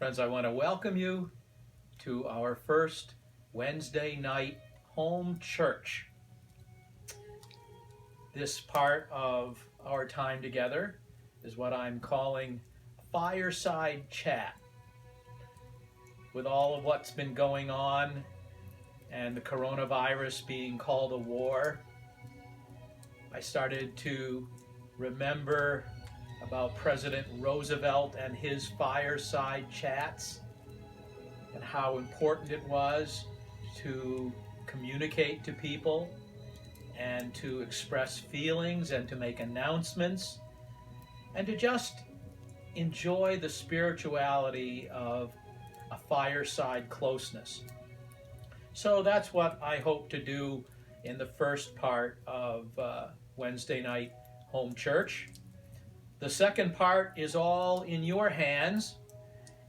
Friends, I want to welcome you to our first Wednesday night home church. This part of our time together is what I'm calling Fireside Chat. With all of what's been going on and the coronavirus being called a war, I started to remember about President Roosevelt and his fireside chats and how important it was to communicate to people and to express feelings and to make announcements and to just enjoy the spirituality of a fireside closeness. So that's what I hope to do in the first part of Wednesday night home church. The second part is all in your hands,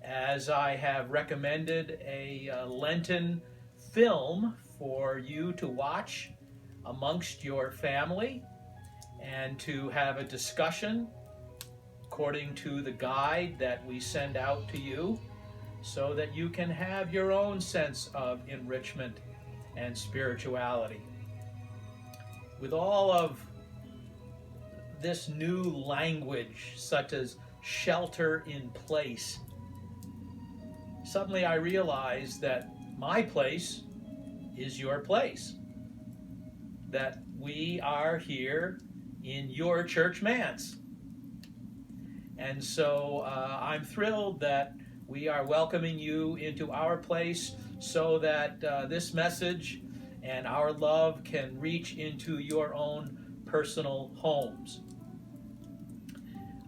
as I have recommended a Lenten film for you to watch amongst your family and to have a discussion according to the guide that we send out to you, so that you can have your own sense of enrichment and spirituality. With all of this new language, such as shelter in place, suddenly I realized that my place is your place, that we are here in your church manse. And so I'm thrilled that we are welcoming you into our place so that this message and our love can reach into your own personal homes.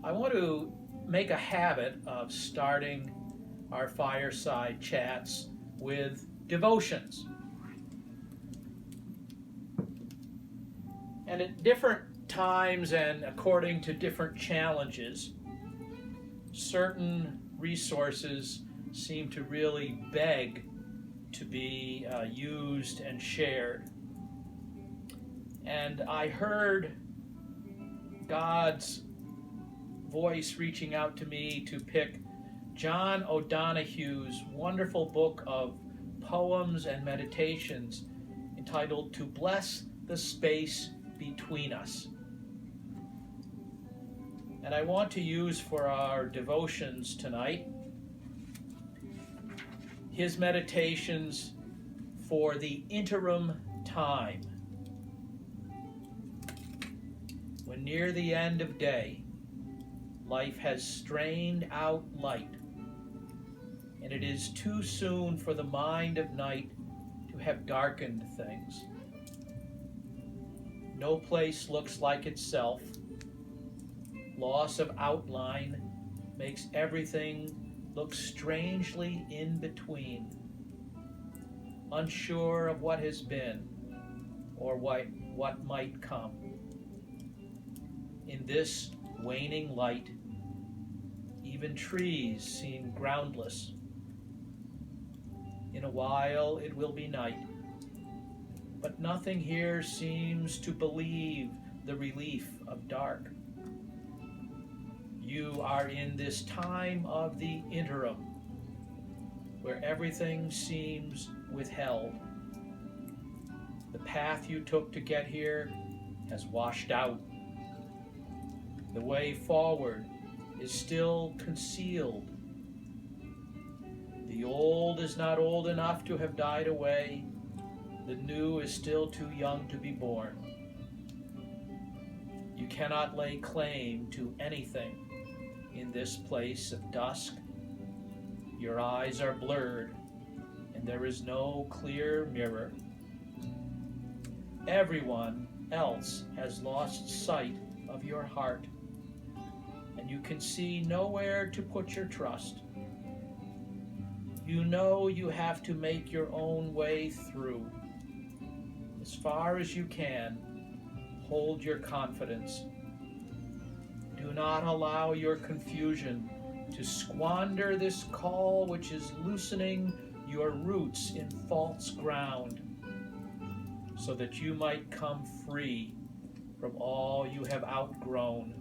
I want to make a habit of starting our fireside chats with devotions. And at different times and according to different challenges, certain resources seem to really beg to be used and shared. And I heard God's voice reaching out to me to pick John O'Donohue's wonderful book of poems and meditations entitled "To Bless the Space Between Us." And I want to use for our devotions tonight his meditations for the interim time. When near the end of day, life has strained out light, and it is too soon for the mind of night to have darkened things. No place looks like itself. Loss of outline makes everything look strangely in between, unsure of what has been or what might come. In this waning light, even trees seem groundless. In a while it will be night, but nothing here seems to believe the relief of dark. You are in this time of the interim, where everything seems withheld. The path you took to get here has washed out. The way forward is still concealed. The old is not old enough to have died away. The new is still too young to be born. You cannot lay claim to anything in this place of dusk. Your eyes are blurred, and there is no clear mirror. Everyone else has lost sight of your heart, and you can see nowhere to put your trust. You know you have to make your own way through. As far as you can, hold your confidence. Do not allow your confusion to squander this call which is loosening your roots in false ground, so that you might come free from all you have outgrown.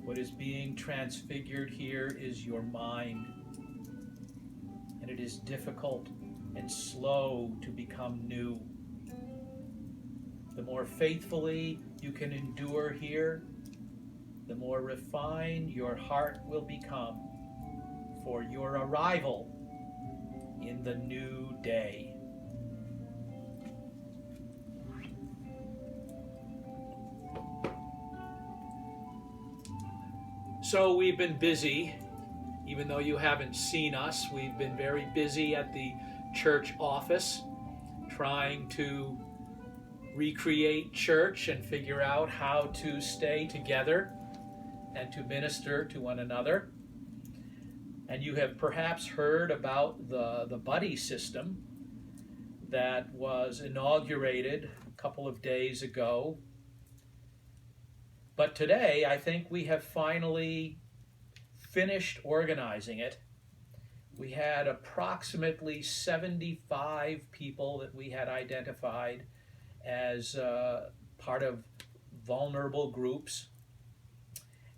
What is being transfigured here is your mind. And it is difficult and slow to become new. The more faithfully you can endure here, the more refined your heart will become for your arrival in the new day. So we've been busy, even though you haven't seen us. We've been very busy at the church office trying to recreate church and figure out how to stay together and to minister to one another. And you have perhaps heard about the buddy system that was inaugurated a couple of days ago. But today, I think we have finally finished organizing it. We had approximately 75 people that we had identified as part of vulnerable groups.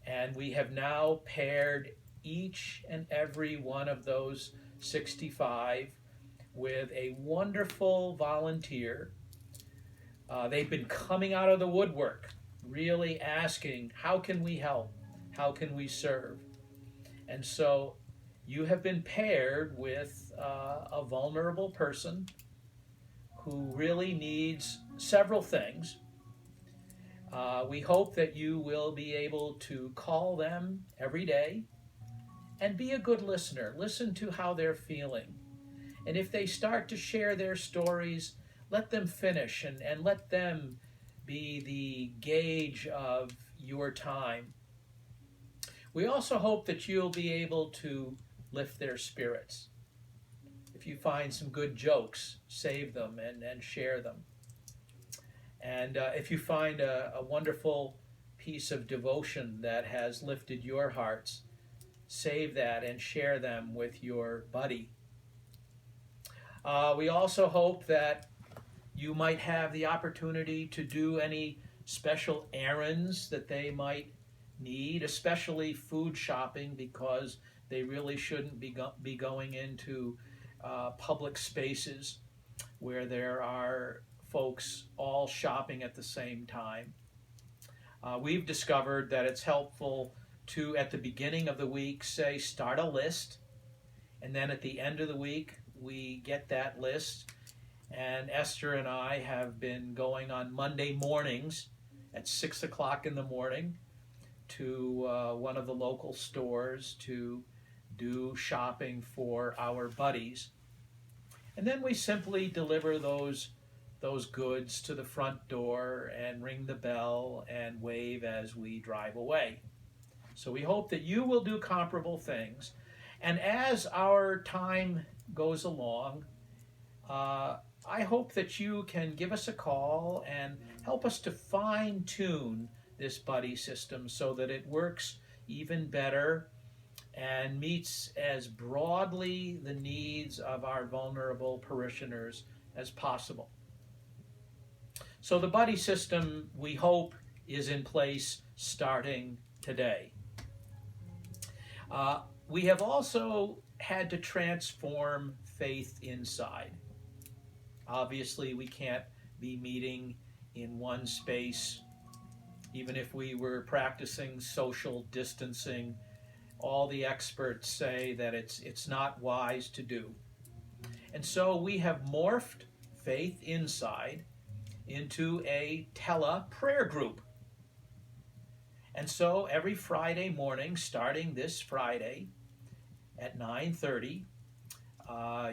And we have now paired each and every one of those 65 with a wonderful volunteer. They've been coming out of the woodwork, really asking, how can we help? How can we serve? And so you have been paired with a vulnerable person who really needs several things. We hope that you will be able to call them every day and be a good listener. Listen to how they're feeling. And if they start to share their stories, let them finish and let them be the gauge of your time. We also hope that you'll be able to lift their spirits. If you find some good jokes, save them and share them. And if you find a wonderful piece of devotion that has lifted your hearts, save that and share them with your buddy. We also hope that you might have the opportunity to do any special errands that they might need, especially food shopping, because they really shouldn't be going into public spaces where there are folks all shopping at the same time. We've discovered that it's helpful to, at the beginning of the week, say, start a list, and then at the end of the week, we get that list. And Esther and I have been going on Monday mornings at 6 o'clock in the morning to one of the local stores to do shopping for our buddies. And then we simply deliver those goods to the front door and ring the bell and wave as we drive away. So we hope that you will do comparable things. And as our time goes along, I hope that you can give us a call and help us to fine-tune this buddy system so that it works even better and meets as broadly the needs of our vulnerable parishioners as possible. So the buddy system, we hope, is in place starting today. We have also had to transform Faith Inside. Obviously, we can't be meeting in one space. Even if we were practicing social distancing, all the experts say that it's not wise to do. And so we have morphed Faith Inside into a tele-prayer group. And so every Friday morning, starting this Friday at 9:30,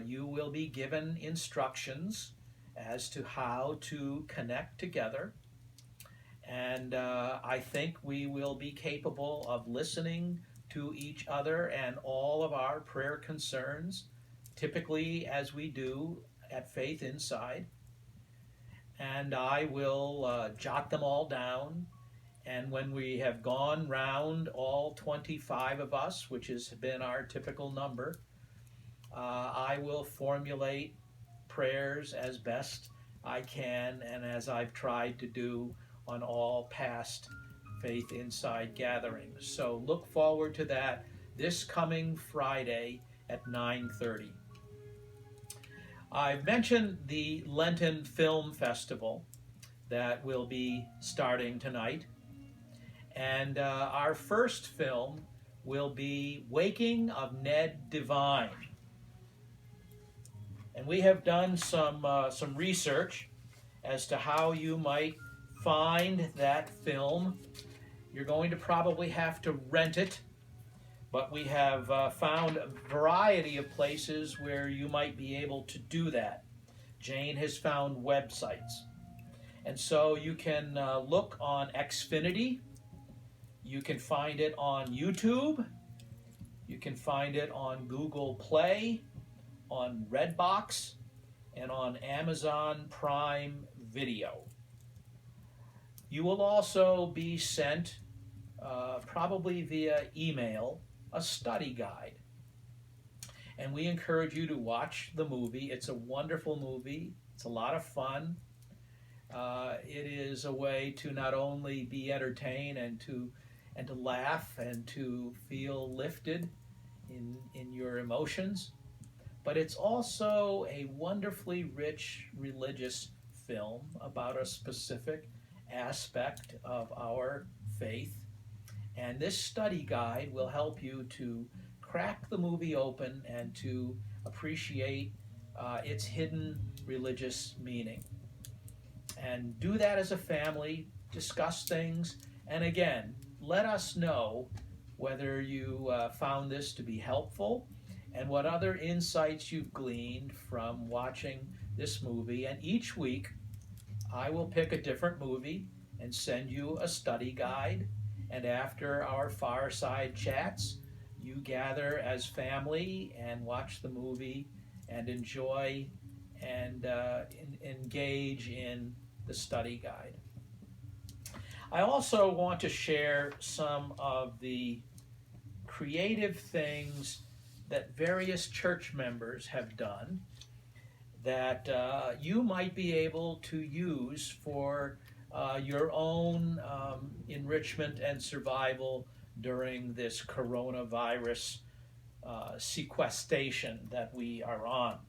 you will be given instructions as to how to connect together. And I think we will be capable of listening to each other and all of our prayer concerns, typically as we do at Faith Inside. And I will jot them all down. And when we have gone round all 25 of us, which has been our typical number, I will formulate prayers as best I can and as I've tried to do on all past Faith Inside gathering. So look forward to that this coming Friday at 9:30. I've mentioned the Lenten Film Festival that will be starting tonight. And our first film will be Waking of Ned Devine. And we have done some research as to how you might find that film. You're going to probably have to rent it, but we have found a variety of places where you might be able to do that. Jane has found websites. And so you can look on Xfinity. You can find it on YouTube. You can find it on Google Play, on Redbox, and on Amazon Prime Video. You will also be sent, probably via email, a study guide. And we encourage you to watch the movie. It's a wonderful movie. It's a lot of fun. It is a way to not only be entertained and to laugh and to feel lifted in your emotions, but it's also a wonderfully rich religious film about a specific aspect of our faith. And this study guide will help you to crack the movie open and to appreciate its hidden religious meaning. And do that as a family, discuss things, and again, let us know whether you found this to be helpful and what other insights you've gleaned from watching this movie. And each week, I will pick a different movie and send you a study guide. And after our fireside chats, you gather as family and watch the movie and enjoy and engage in the study guide. I also want to share some of the creative things that various church members have done that you might be able to use for your own enrichment and survival during this coronavirus sequestration that we are on.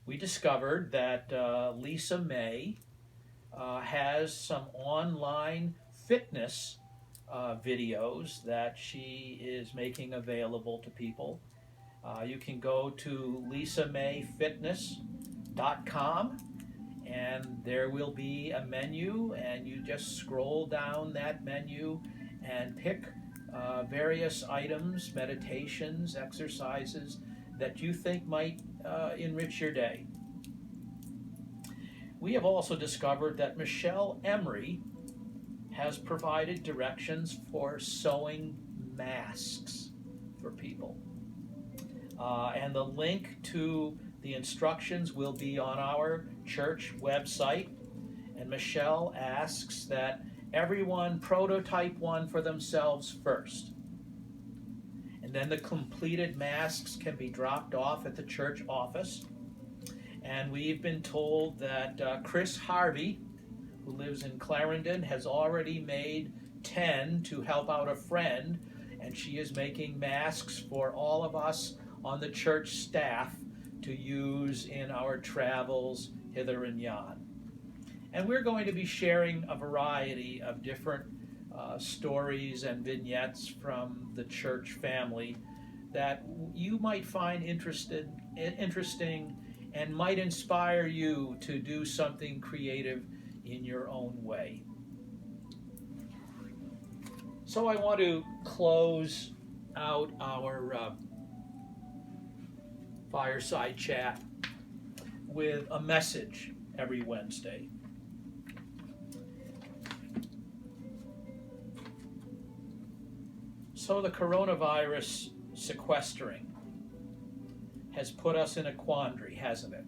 We discovered that Lisa May has some online fitness videos that she is making available to people. You can go to lisamayfitness.com and there will be a menu, and you just scroll down that menu and pick various items, meditations, exercises that you think might enrich your day. We have also discovered that Michelle Emery has provided directions for sewing masks for people. And the link to the instructions will be on our church website. And Michelle asks that everyone prototype one for themselves first. And then the completed masks can be dropped off at the church office. And we've been told that Chris Harvey, who lives in Clarendon, has already made 10 to help out a friend, and she is making masks for all of us on the church staff to use in our travels hither and yon. And we're going to be sharing a variety of different stories and vignettes from the church family that you might find interesting and might inspire you to do something creative in your own way. So I want to close out our fireside chat with a message every Wednesday. So the coronavirus sequestering has put us in a quandary, hasn't it?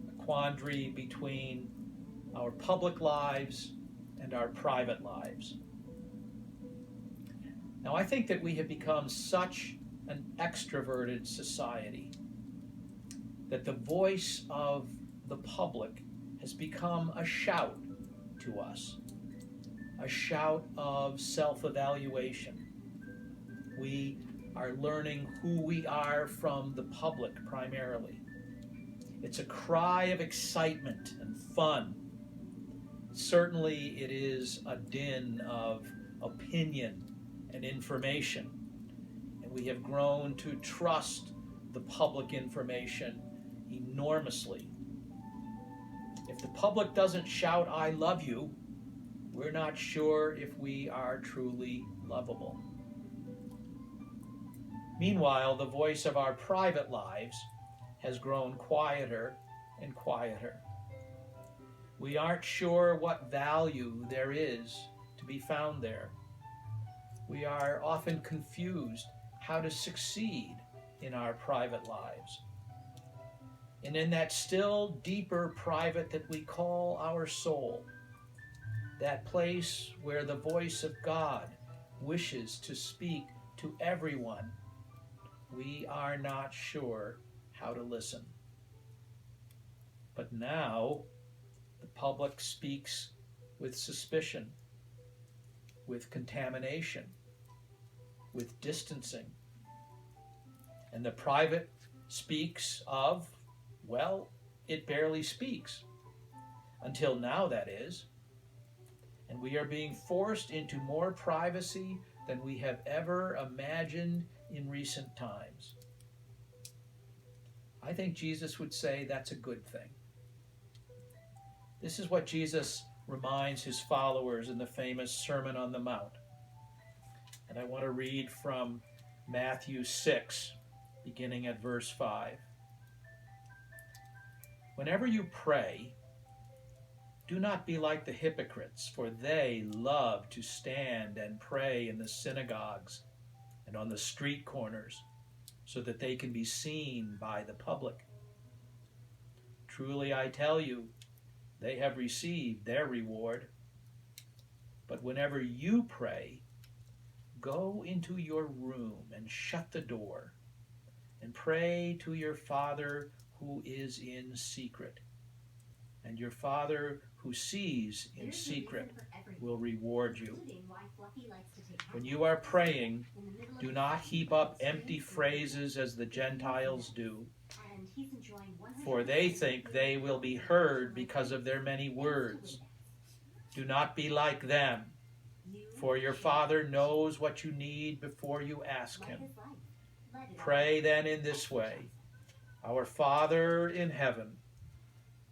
A quandary between our public lives and our private lives. Now, I think that we have become such an extroverted society that the voice of the public has become a shout to us. a shout of self-evaluation. We are learning who we are from the public primarily. It's a cry of excitement and fun. Certainly it is a din of opinion and information, and we have grown to trust the public information enormously. If the public doesn't shout, "I love you," we're not sure if we are truly lovable. Meanwhile, the voice of our private lives has grown quieter and quieter. We aren't sure what value there is to be found there. We are often confused how to succeed in our private lives. And in that still deeper private that we call our soul, that place where the voice of God wishes to speak to everyone, we are not sure how to listen. But now, the public speaks with suspicion, with contamination, with distancing. And the private speaks of, well, it barely speaks. Until now, that is. And we are being forced into more privacy than we have ever imagined in recent times. I think Jesus would say that's a good thing. This is what Jesus reminds his followers in the famous Sermon on the Mount. And I want to read from Matthew 6, beginning at verse 5. Whenever you pray, do not be like the hypocrites, for they love to stand and pray in the synagogues and on the street corners, so that they can be seen by the public. Truly I tell you, they have received their reward. But whenever you pray, go into your room and shut the door, and pray to your Father who is in secret. And your Father who sees in secret will reward you. When you are praying, do not heap up empty phrases as the Gentiles do, for they think they will be heard because of their many words. Do not be like them, for your Father knows what you need before you ask him. Pray then in this way: Our Father in heaven,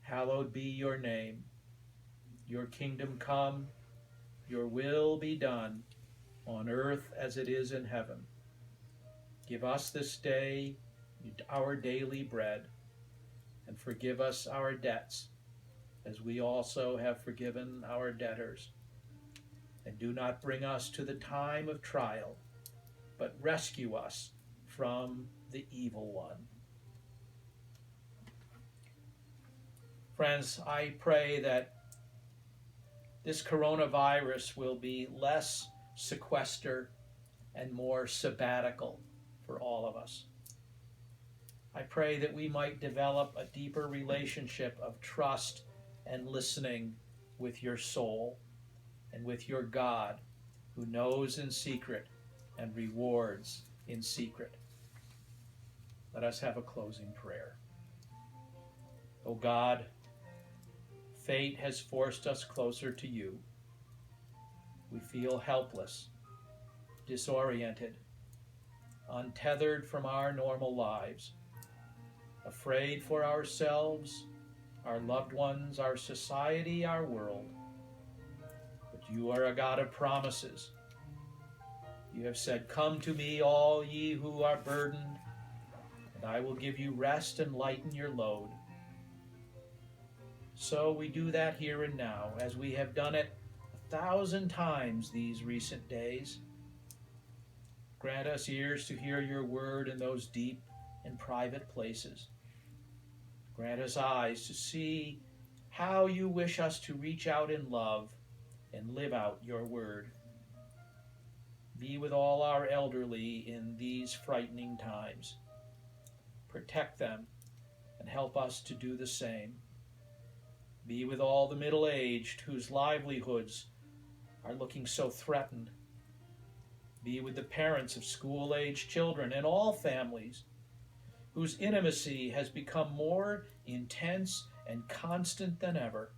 hallowed be your name. Your kingdom come, your will be done, on earth as it is in heaven. Give us this day our daily bread, and forgive us our debts, as we also have forgiven our debtors. And do not bring us to the time of trial, but rescue us from the evil one. Friends, I pray that this coronavirus will be less sequester and more sabbatical for all of us. I pray that we might develop a deeper relationship of trust and listening with your soul and with your God, who knows in secret and rewards in secret. Let us have a closing prayer. O God, fate has forced us closer to you. We feel helpless, disoriented, untethered from our normal lives, afraid for ourselves, our loved ones, our society, our world. But you are a God of promises. You have said, "Come to me, all ye who are burdened, and I will give you rest and lighten your load." So we do that here and now, as we have done it 1,000 times these recent days. Grant us ears to hear your word in those deep and private places. Grant us eyes to see how you wish us to reach out in love and live out your word. Be with all our elderly in these frightening times. Protect them and help us to do the same. Be with all the middle-aged whose livelihoods are looking so threatened. Be with the parents of school-aged children and all families whose intimacy has become more intense and constant than ever.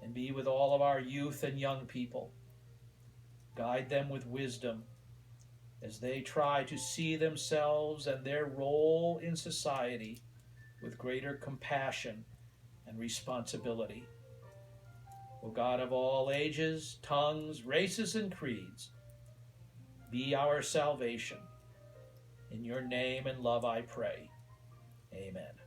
And be with all of our youth and young people. Guide them with wisdom as they try to see themselves and their role in society with greater compassion and responsibility. O God of all ages, tongues, races, and creeds, be our salvation. In your name and love I pray. Amen.